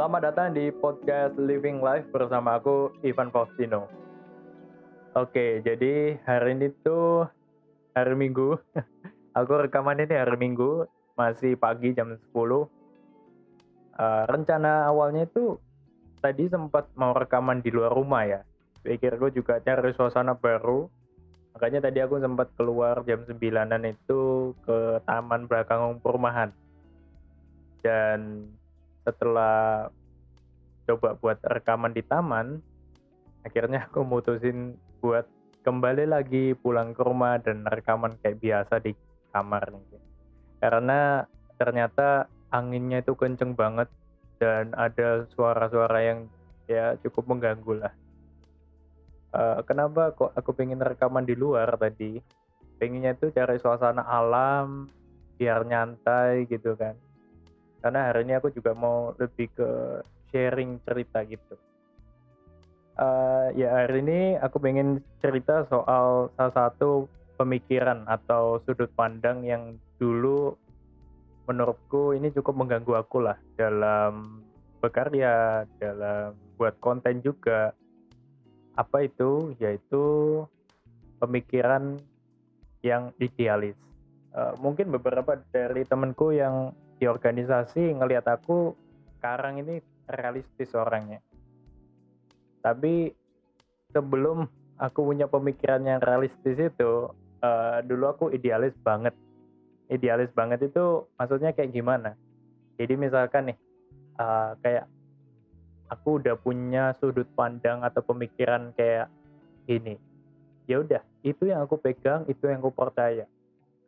Selamat datang di podcast Living Life bersama aku Ivan Faustino. Oke, jadi hari ini tuh hari Minggu. Aku rekaman ini hari Minggu, masih pagi jam 10. Rencana awalnya itu tadi sempat mau rekaman di luar rumah ya. Pikirku juga cari suasana baru. Makanya tadi aku sempat keluar jam 9-an itu ke taman belakang perumahan. Dan setelah coba buat rekaman di taman, akhirnya aku mutusin buat kembali lagi pulang ke rumah dan rekaman kayak biasa di kamar nih. Karena ternyata anginnya itu kenceng banget dan ada suara-suara yang ya cukup mengganggu lah. Kenapa kok aku pengen rekaman di luar tadi? Pengennya itu cari suasana alam biar nyantai gitu kan. Karena hari ini aku juga mau lebih ke sharing cerita gitu. Ya hari ini aku pengen cerita soal salah satu pemikiran atau sudut pandang yang dulu menurutku ini cukup mengganggu aku lah dalam berkarya, dalam buat konten juga. Apa itu? Yaitu pemikiran yang idealis. Mungkin beberapa dari temenku yang di organisasi ngelihat aku sekarang ini realistis orangnya. Tapi sebelum aku punya pemikiran yang realistis itu, dulu aku idealis banget. Idealis banget itu maksudnya kayak gimana? Jadi misalkan nih, kayak aku udah punya sudut pandang atau pemikiran kayak gini, ya udah itu yang aku pegang, itu yang aku percaya.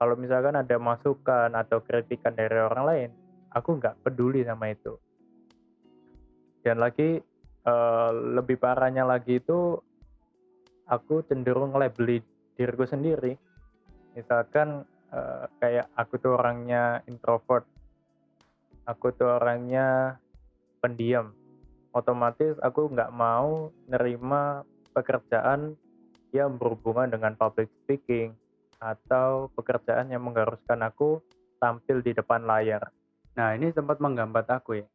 Kalau misalkan ada masukan atau kritikan dari orang lain, aku nggak peduli sama itu. Dan lagi, lebih parahnya lagi itu aku cenderung nge-label diriku sendiri. Misalkan, kayak aku tuh orangnya introvert, aku tuh orangnya pendiam, otomatis aku nggak mau nerima pekerjaan yang berhubungan dengan public speaking atau pekerjaan yang mengharuskan aku tampil di depan layar. Nah, ini sempat menghambat aku ya,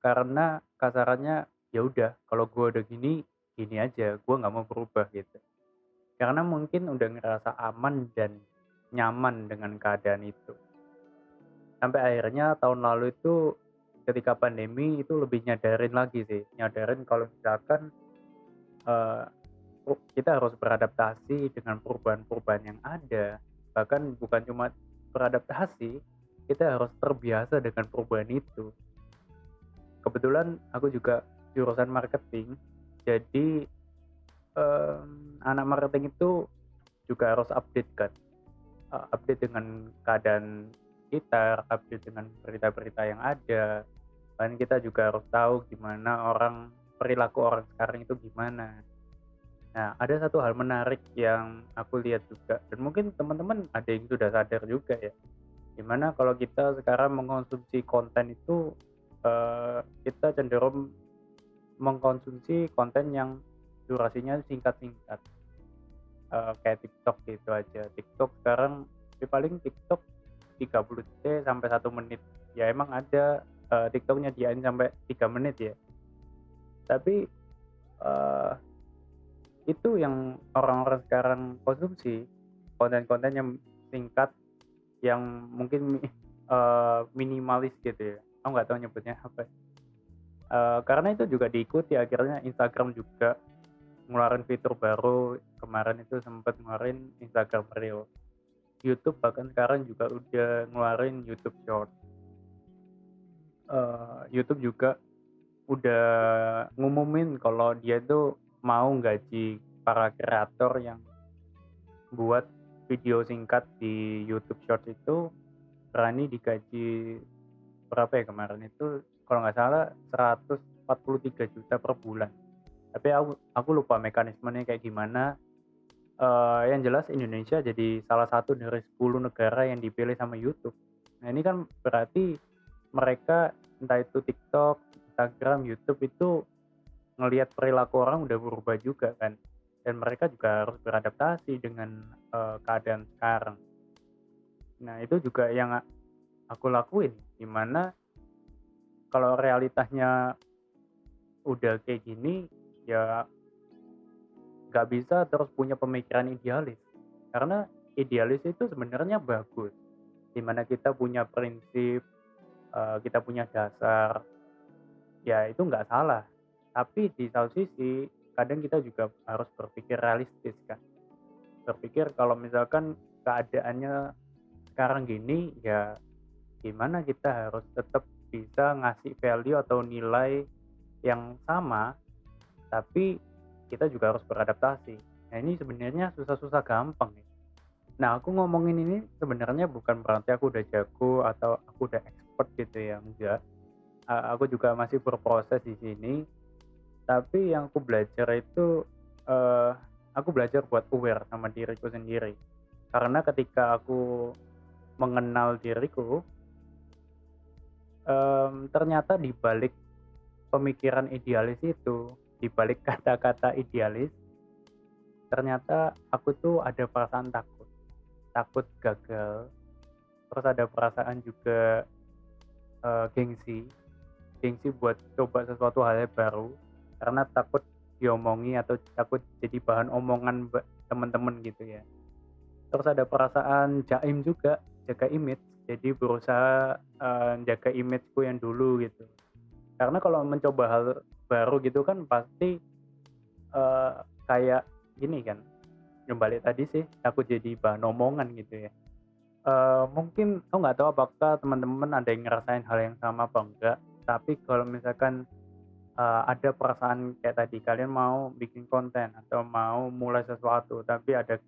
karena kasarannya, ya udah kalau gue udah gini, gini aja, gue nggak mau berubah gitu. Karena mungkin udah ngerasa aman dan nyaman dengan keadaan itu. Sampai akhirnya tahun lalu itu ketika pandemi itu lebih nyadarin lagi sih, nyadarin kalau misalkan, eee, kita harus beradaptasi dengan perubahan-perubahan yang ada. Bahkan bukan cuma beradaptasi, kita harus terbiasa dengan perubahan itu. Kebetulan aku juga jurusan marketing, jadi, anak marketing itu juga harus update kan. Update dengan keadaan sekitar, update dengan berita-berita yang ada, dan kita juga harus tahu gimana perilaku orang sekarang itu gimana. Nah, ada satu hal menarik yang aku lihat juga, dan mungkin teman-teman ada yang sudah sadar juga ya, gimana kalau kita sekarang mengkonsumsi konten itu, kita cenderung mengkonsumsi konten yang durasinya singkat-singkat. Kayak TikTok gitu aja. TikTok sekarang paling TikTok 30 detik sampai 1 menit. Ya emang ada, TikTok nyediain sampai 3 menit ya. Tapi, eee, itu yang orang-orang sekarang konsumsi, konten-konten yang singkat, yang mungkin minimalis gitu ya. Aku nggak tahu nyebutnya apa. Karena itu juga diikuti akhirnya Instagram juga ngeluarin fitur baru, kemarin itu sempat ngeluarin Instagram Reel. YouTube bahkan sekarang juga udah ngeluarin YouTube Short. YouTube juga udah ngumumin kalau dia tuh mau gaji para kreator yang buat video singkat di YouTube Short itu berani digaji berapa ya kemarin itu, kalau nggak salah 143 juta per bulan. Tapi aku lupa mekanismenya kayak gimana. Yang jelas Indonesia jadi salah satu dari 10 negara yang dipilih sama YouTube. Nah, ini kan berarti mereka entah itu TikTok, Instagram, YouTube itu ngelihat perilaku orang udah berubah juga kan, dan mereka juga harus beradaptasi dengan, keadaan sekarang. Nah, itu juga yang aku lakuin, di mana kalau realitasnya udah kayak gini, ya nggak bisa terus punya pemikiran idealis. Karena idealis itu sebenarnya bagus, di mana kita punya prinsip, kita punya dasar, ya itu nggak salah. Tapi di satu sisi, kadang kita juga harus berpikir realistis kan. Berpikir kalau misalkan keadaannya sekarang gini, ya gimana kita harus tetap bisa ngasih value atau nilai yang sama, tapi kita juga harus beradaptasi. Nah ini sebenarnya susah-susah gampang nih. Nah aku ngomongin ini sebenarnya bukan berarti aku udah jago atau aku udah expert gitu ya, enggak. Aku juga masih berproses di sini, tapi yang aku belajar itu, eee, aku belajar buat aware sama diriku sendiri. Karena ketika aku mengenal diriku, ternyata di balik pemikiran idealis itu, di balik kata-kata idealis, ternyata aku tuh ada perasaan takut. Takut gagal, terus ada perasaan juga, gengsi. Gengsi buat coba sesuatu hal yang baru, karena takut diomongi atau takut jadi bahan omongan teman-teman gitu ya. Terus ada perasaan jaim juga, jaga image. Jadi berusaha, jaga image-ku yang dulu gitu. Karena kalau mencoba hal baru gitu kan pasti, eee, kayak gini kan, yang balik tadi sih, takut jadi bahan omongan gitu ya. Mungkin aku nggak tahu apakah teman-teman ada yang ngerasain hal yang sama apa enggak, tapi kalau misalkan, ada perasaan kayak tadi, kalian mau bikin konten atau mau mulai sesuatu, tapi ada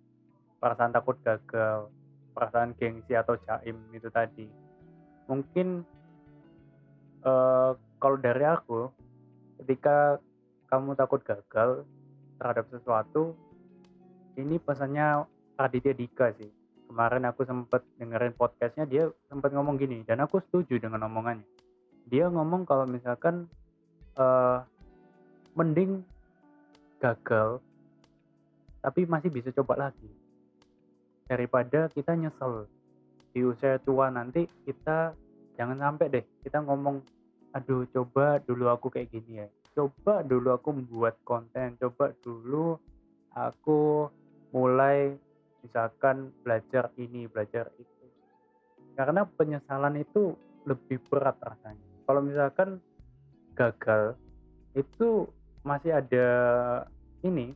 perasaan takut gagal, perasaan gengsi atau jaim itu tadi. Mungkin, kalau dari aku, ketika kamu takut gagal terhadap sesuatu, ini pesannya Raditya Dika sih. Kemarin aku sempet dengerin podcastnya, dia sempat ngomong gini, dan aku setuju dengan omongannya. Dia ngomong kalau misalkan, eee, mending gagal, tapi masih bisa coba lagi, daripada kita nyesel di usia tua nanti kita jangan sampai deh kita ngomong, "Aduh coba dulu aku kayak gini ya, coba dulu aku membuat konten, coba dulu aku mulai misalkan belajar ini, belajar itu." Karena penyesalan itu lebih berat rasanya. Kalau misalkan gagal, itu masih ada ini,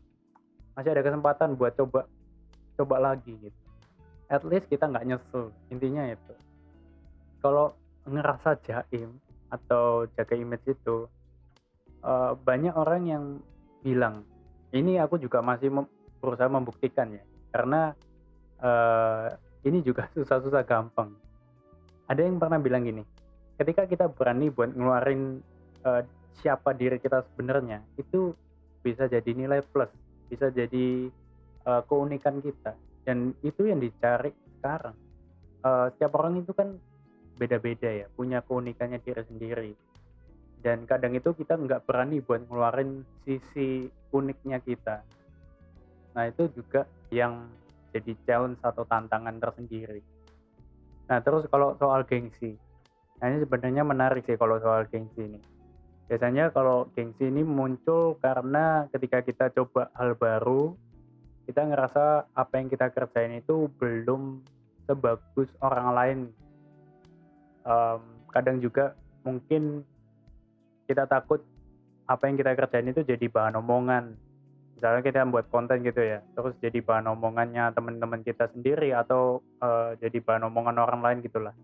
masih ada kesempatan buat coba coba lagi gitu. At least kita nggak nyesel, intinya itu. Kalau ngerasa jaim atau jaga image itu, banyak orang yang bilang, ini aku juga masih berusaha membuktikan ya, karena, eee, ini juga susah-susah gampang. Ada yang pernah bilang gini, ketika kita berani buat ngeluarin, eee, siapa diri kita sebenarnya, itu bisa jadi nilai plus, bisa jadi, keunikan kita, dan itu yang dicari sekarang. Setiap orang itu kan beda-beda ya, punya keunikannya diri sendiri, dan kadang itu kita nggak berani buat ngeluarin sisi uniknya kita. Nah itu juga yang jadi challenge atau tantangan tersendiri. Nah terus kalau soal gengsi, nah ini sebenarnya menarik sih kalau soal gengsi ini. Biasanya kalau gengsi ini muncul karena ketika kita coba hal baru, kita ngerasa apa yang kita kerjain itu belum sebagus orang lain. Kadang juga mungkin kita takut apa yang kita kerjain itu jadi bahan omongan. Misalnya kita buat konten gitu ya, terus jadi bahan omongannya teman-teman kita sendiri atau, jadi bahan omongan orang lain gitulah.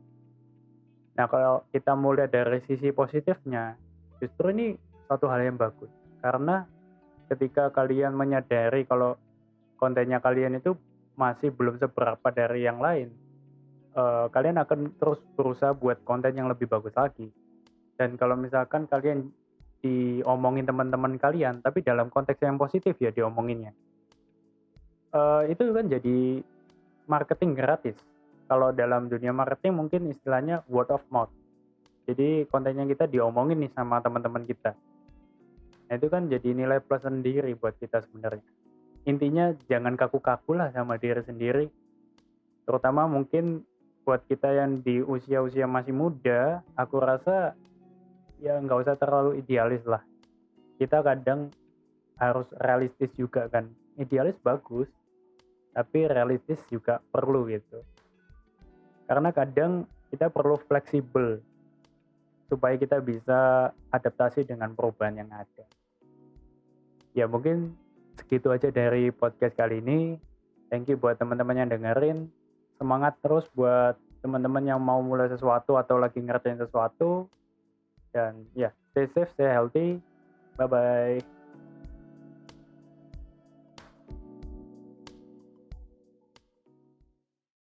Nah kalau kita mulai dari sisi positifnya, justru ini suatu hal yang bagus. Karena ketika kalian menyadari kalau kontennya kalian itu masih belum seberapa dari yang lain, kalian akan terus berusaha buat konten yang lebih bagus lagi. Dan kalau misalkan kalian diomongin teman-teman kalian, tapi dalam konteks yang positif ya diomonginnya, itu kan jadi marketing gratis. Kalau dalam dunia marketing mungkin istilahnya word of mouth. Jadi kontennya kita diomongin nih sama teman-teman kita. Nah itu kan jadi nilai plus sendiri buat kita sebenarnya. Intinya jangan kaku-kaku lah sama diri sendiri. Terutama mungkin buat kita yang di usia-usia masih muda, aku rasa ya nggak usah terlalu idealis lah. Kita kadang harus realistis juga kan. Idealis bagus, tapi realistis juga perlu gitu. Karena kadang kita perlu fleksibel supaya kita bisa adaptasi dengan perubahan yang ada. Ya mungkin segitu aja dari podcast kali ini. Thank you buat teman-teman yang dengerin. Semangat terus buat teman-teman yang mau mulai sesuatu atau lagi ngerjain sesuatu. Dan ya, stay safe, stay healthy. Bye-bye.